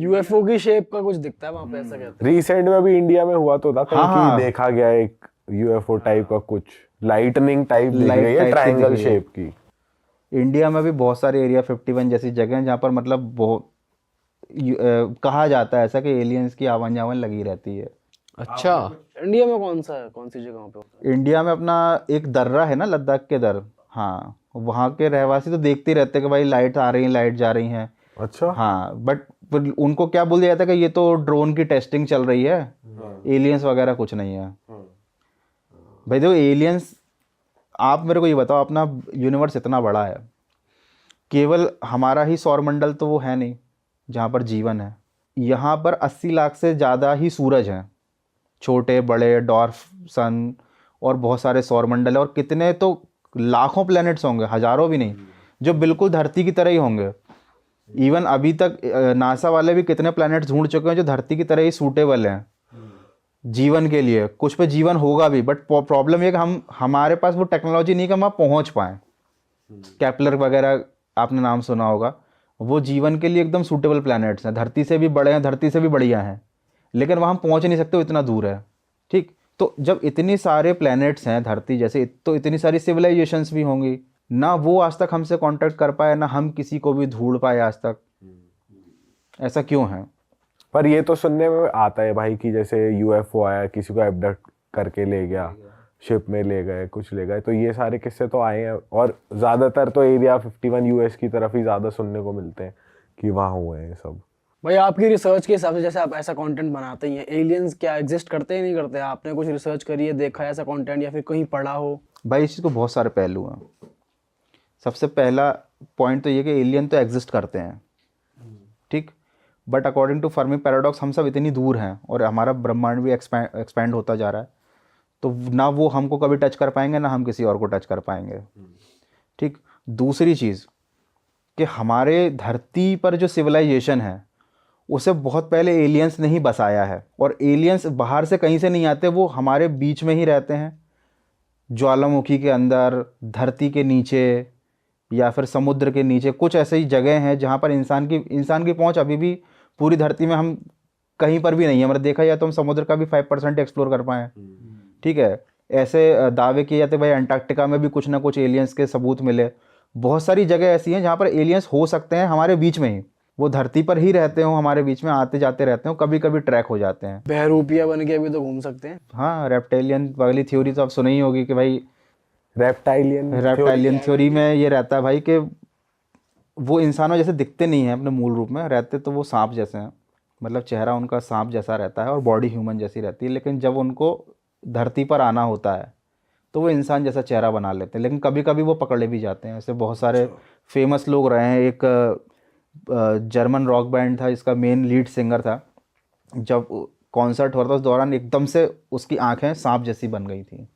UFO की shape का कुछ दिखता है वहां पे, ऐसा कहते हैं। रिसेंट में भी इंडिया में हुआ तो था कहीं हाँ, कि देखा गया एक यूएफओ टाइप का कुछ लाइटनिंग टाइप दिख Light रही है type की ट्रायंगल दिख रही है। शेप की। इंडिया में भी बहुत सारे एरिया 51 जैसी जगह हैं जहाँ पर मतलब बहुत कहा जाता है ऐसा कि एलियंस की आवन जावन लगी रहती है। अच्छा, इंडिया में कौन सा है, कौन सी जगह पे होता है? इंडिया में अपना एक दर्रा है ना, लद्दाख के दर, हाँ, वहाँ के रहवासी तो देखते ही रहते हैं कि भाई लाइट आ रही हैं, लाइट जा रही हैं। अच्छा। हाँ, बट उनको क्या बोल दिया जाता है कि ये तो ड्रोन की टेस्टिंग चल रही है, एलियंस वगैरह कुछ नहीं है। भाई देखो, एलियंस, आप मेरे को ये बताओ, अपना यूनिवर्स इतना बड़ा है, केवल हमारा ही सौरमंडल तो वो है नहीं जहाँ पर जीवन है। यहाँ पर 80 लाख से ज़्यादा ही सूरज हैं, छोटे बड़े डॉर्फ सन, और बहुत सारे सौरमंडल है, और कितने तो लाखों प्लैनेट्स होंगे, हजारों भी नहीं, जो बिल्कुल धरती की तरह ही होंगे। इवन अभी तक नासा वाले भी कितने प्लैनेट्स ढूंढ चुके हैं जो धरती की तरह ही सूटेबल हैं जीवन के लिए। कुछ पे जीवन होगा भी, बट प्रॉब्लम ये कि हमारे पास वो टेक्नोलॉजी नहीं कि हम वहाँ पहुँच पाएँ। केपलर वगैरह आपने नाम सुना होगा, वो जीवन के लिए एकदम सूटेबल प्लैनेट्स हैं, धरती से भी बड़े हैं, धरती से भी बढ़िया हैं, लेकिन वहाँ हम पहुँच नहीं सकते, वो इतना दूर है। ठीक, तो जब इतनी सारे प्लैनेट्स हैं धरती जैसे, तो इतनी सारी सिविलाइजेशंस भी होंगी ना, वो आज तक हमसे कांटेक्ट कर पाए, ना हम किसी को भी ढूंढ पाए आज तक। ऐसा क्यों है? पर ये तो सुनने में आता है भाई कि जैसे यूएफओ आया, किसी को एबडक्ट करके ले गया, शिप में ले गए, कुछ ले गए, तो ये सारे किस्से तो आए हैं। और ज्यादातर तो एरिया 51 यूएस की तरफ ही ज्यादा सुनने को मिलते हैं कि वहाँ हुए हैं सब। भाई आपकी रिसर्च के हिसाब से, जैसे आप ऐसा कंटेंट बनाते ही हैं, एलियंस क्या एग्जिस्ट करते हैं नहीं करते? आपने कुछ रिसर्च करी है, देखा है ऐसा कंटेंट, या फिर कहीं पढ़ा हो? भाई इस चीज़ को बहुत सारे पहलू हैं। सबसे पहला पॉइंट तो ये कि एलियन तो एग्जिस्ट करते हैं, ठीक, but according to Fermi paradox हम सब इतनी दूर हैं और हमारा ब्रह्मांड भी एक्सपैंड होता जा रहा है, तो ना वो हमको कभी टच कर पाएंगे, ना हम किसी और को टच कर पाएंगे। ठीक, दूसरी चीज़ कि हमारे धरती पर जो सिविलाइजेशन है उसे बहुत पहले एलियंस ने ही बसाया है, और एलियंस बाहर से कहीं से नहीं आते, वो हमारे बीच में ही रहते हैं, ज्वालामुखी के अंदर, धरती के नीचे, या फिर समुद्र के नीचे। कुछ ऐसी ही जगह हैं जहाँ पर इंसान की पहुँच अभी भी पूरी धरती में हम कहीं पर भी नहीं है। मतलब देखा जाए तो हम समुद्र का भी 5% एक्सप्लोर कर पाएँ। ठीक है, ऐसे दावे किए जाते भाई अंटार्कटिका में भी कुछ ना कुछ एलियंस के सबूत मिले। बहुत सारी जगह ऐसी हैं जहाँ पर एलियंस हो सकते हैं हमारे बीच में ही, वो धरती पर ही रहते हो, हमारे बीच में आते जाते रहते हो, कभी कभी ट्रैक हो जाते हैं। बहरूपिया बन के भी तो घूम सकते हैं। हाँ, रेप्टाइलियन वाली थ्योरी तो आप सुनी ही होगी कि भाई रेप्टाइलियन थ्योरी में ये रहता है भाई कि वो इंसानों जैसे दिखते नहीं हैं अपने मूल रूप में, रहते तो वो सांप जैसे हैं, मतलब चेहरा उनका सांप जैसा रहता है और बॉडी ह्यूमन जैसी रहती है, लेकिन जब उनको धरती पर आना होता है तो वो इंसान जैसा चेहरा बना लेते हैं, लेकिन कभी कभी वो पकड़े भी जाते हैं। ऐसे बहुत सारे फेमस लोग रहे हैं। एक जर्मन रॉक बैंड था, इसका मेन लीड सिंगर था, जब कॉन्सर्ट हो रहा था उस दौरान एकदम से उसकी आंखें सांप जैसी बन गई थी,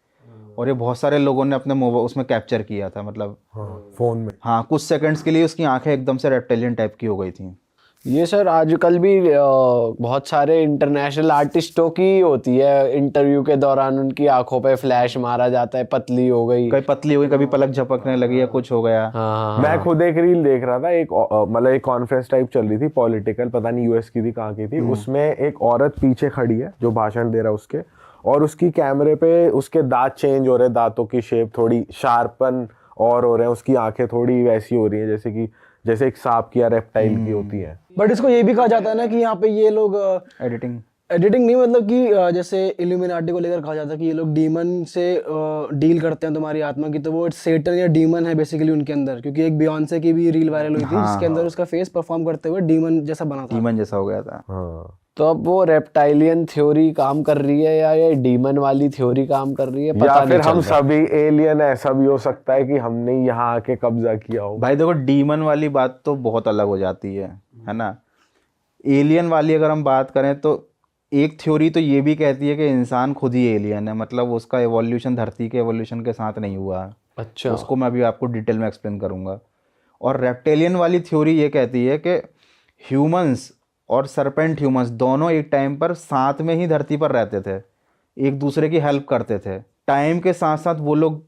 और ये बहुत सारे लोगों ने अपने मोबाइल उसमें कैप्चर किया था, मतलब फोन में। हाँ, कुछ सेकंड्स के लिए उसकी आंखें एकदम से रेप्टाइलियन टाइप की हो गई थी। ये सर आजकल भी बहुत सारे इंटरनेशनल आर्टिस्टों की होती है, इंटरव्यू के दौरान उनकी आंखों पे फ्लैश मारा जाता है, पतली हो गई, कभी पतली हो गई, कभी पलक झपकने लगी या कुछ हो गया। हाँ मैं खुद एक रील देख रहा था, एक मतलब एक कॉन्फ्रेंस टाइप चल रही थी पॉलिटिकल, पता नहीं यूएस की थी कहाँ की थी, उसमें एक औरत पीछे खड़ी है जो भाषण दे रहा है उसके, और उसकी कैमरे पे उसके दांत चेंज हो रहे हैं, दांतों की शेप थोड़ी शार्पन और हो रहे हैं, उसकी आंखें थोड़ी वैसी हो रही हैं जैसे एक सांप की या रेप्टाइल की होती है। बट इसको ये भी कहा जाता है ना कि यहाँ पे ये लोग एडिटिंग नहीं, मतलब कि जैसे इल्यूमिनाटी को लेकर कहा जाता है कि ये लोग डीमन से डील करते हैं तुम्हारी आत्मा की, तो वो सेटन या डीमन है बेसिकली उनके अंदर, क्योंकि एक बियॉन्से की भी रील वायरल हुई थी जिसके अंदर उसका फेस परफॉर्म करते हुए डीमन जैसा बना था, डीमन जैसा हो गया था। हाँ, तो अब वो रेप्टाइलियन थ्योरी काम कर रही है या ये डीमन वाली थ्योरी काम कर रही है, पता या नहीं फिर चल हम रहा। सभी एलियन, ऐसा भी हो सकता है कि हमने यहाँ आके कब्जा किया हो। भाई देखो, डीमन वाली बात तो बहुत अलग हो जाती है ना। एलियन वाली अगर हम बात करें तो एक थ्योरी तो ये भी कहती है कि इंसान खुद ही एलियन है, मतलब उसका एवोल्यूशन धरती के एवोल्यूशन के साथ नहीं हुआ है। अच्छा, उसको मैं अभी आपको डिटेल में एक्सप्लेन करूंगा। और रेप्टेलियन वाली थ्योरी ये कहती है कि ह्यूमंस और सरपेंट ह्यूमंस दोनों एक टाइम पर साथ में ही धरती पर रहते थे, एक दूसरे की हेल्प करते थे। टाइम के साथ साथ वो लोग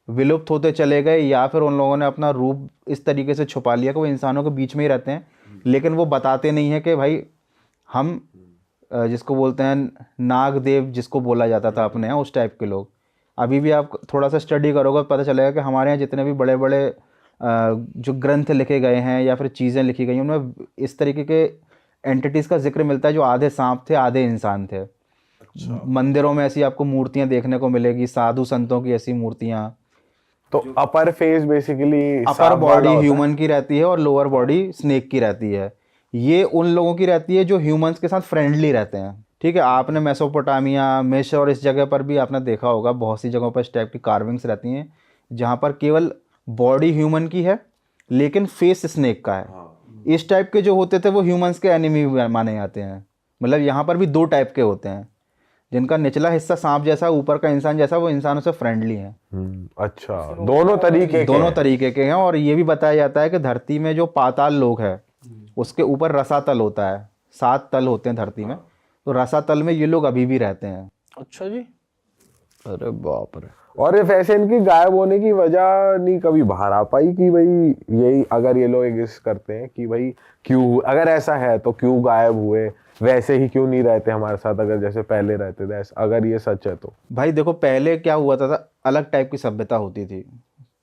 विलुप्त होते चले गए, या फिर उन लोगों ने अपना रूप इस तरीके से छुपा लिया कि वो इंसानों के बीच में ही रहते हैं, लेकिन वो बताते नहीं है कि भाई हम जिसको बोलते हैं नागदेव, जिसको बोला जाता था अपने यहाँ, उस टाइप के लोग। अभी भी आप थोड़ा सा स्टडी करोगे पता चलेगा कि हमारे यहाँ जितने भी बड़े बड़े जो ग्रंथ लिखे गए हैं या फिर चीज़ें लिखी गई हैं, उनमें इस तरीके के एंटिटीज़ का जिक्र मिलता है जो आधे सांप थे आधे इंसान थे। मंदिरों में ऐसी आपको मूर्तियाँ देखने को मिलेगी, साधु संतों की ऐसी मूर्तियाँ। तो अपर face basically upper body human की रहती है और लोअर बॉडी स्नेक की रहती है। ये उन लोगों की रहती है जो ह्यूमंस के साथ फ्रेंडली रहते हैं। ठीक है, आपने मेसोपोटामिया, मिस्र और इस जगह पर भी आपने देखा होगा, बहुत सी जगहों पर इस टाइप की कार्विंग्स रहती हैं जहाँ पर केवल बॉडी ह्यूमन की है लेकिन फेस स्नेक का है। इस टाइप के जो होते थे वो ह्यूमंस के एनिमी माने जाते हैं। मतलब यहाँ पर भी दो टाइप के होते हैं, जिनका निचला हिस्सा सांप जैसा, ऊपर का इंसान जैसा, वो इंसानों से फ्रेंडली है। अच्छा, दोनों तरीके के हैं। और ये भी बताया जाता है कि धरती में जो पाताल लोक है उसके ऊपर रसातल होता है। 7 तल होते हैं धरती में, तो रसातल में ये लोग अभी भी रहते हैं। अच्छा जी, अरे बाप रे। और ये वैसे इनकी गायब होने की वजह नहीं कभी बाहर आ पाई कि भाई यही, अगर ये लोग एग्जिस्ट करते हैं कि भाई क्यों, अगर ऐसा है तो क्यों गायब हुए, वैसे ही क्यों नहीं रहते हमारे साथ अगर जैसे पहले रहते थे, अगर ये सच है तो? भाई देखो, पहले क्या हुआ था अलग टाइप की सभ्यता होती थी।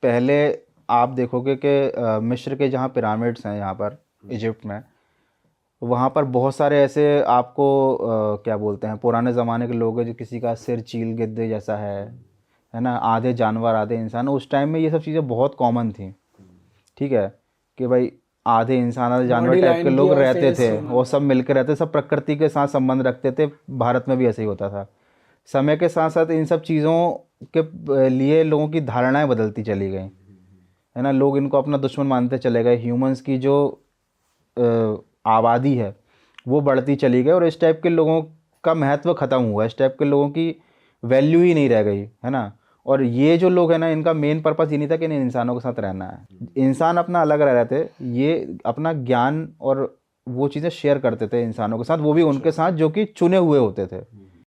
पहले आप देखोगे कि मिस्र के जहाँ पिरामिड्स हैं यहाँ पर इजिप्ट में, वहाँ पर बहुत सारे ऐसे आपको क्या बोलते हैं, पुराने ज़माने के लोग हैं जो किसी का सिर चील गिद्ध जैसा है ना, आधे जानवर आधे इंसान। उस टाइम में ये सब चीज़ें बहुत कॉमन थी। ठीक है, कि भाई आधे इंसान आधे जानवर टाइप के लोग रहते थे, वो सब मिलकर रहते, सब प्रकृति के साथ संबंध रखते थे। भारत में भी ऐसे ही होता था। समय के साथ साथ इन सब चीज़ों के लिए लोगों की धारणाएं बदलती चली गई, है ना। लोग इनको अपना दुश्मन मानते चले गए। ह्यूमंस की जो आबादी है वो बढ़ती चली गई और इस टाइप के लोगों का महत्व ख़त्म हुआ। इस टाइप के लोगों की वैल्यू ही नहीं रह गई, है ना। और ये जो लोग हैं ना, इनका मेन पर्पस ये नहीं था कि इन इंसानों के साथ रहना है। इंसान अपना अलग रह रहे थे, ये अपना ज्ञान और वो चीज़ें शेयर करते थे इंसानों के साथ, वो भी उनके साथ जो कि चुने हुए होते थे।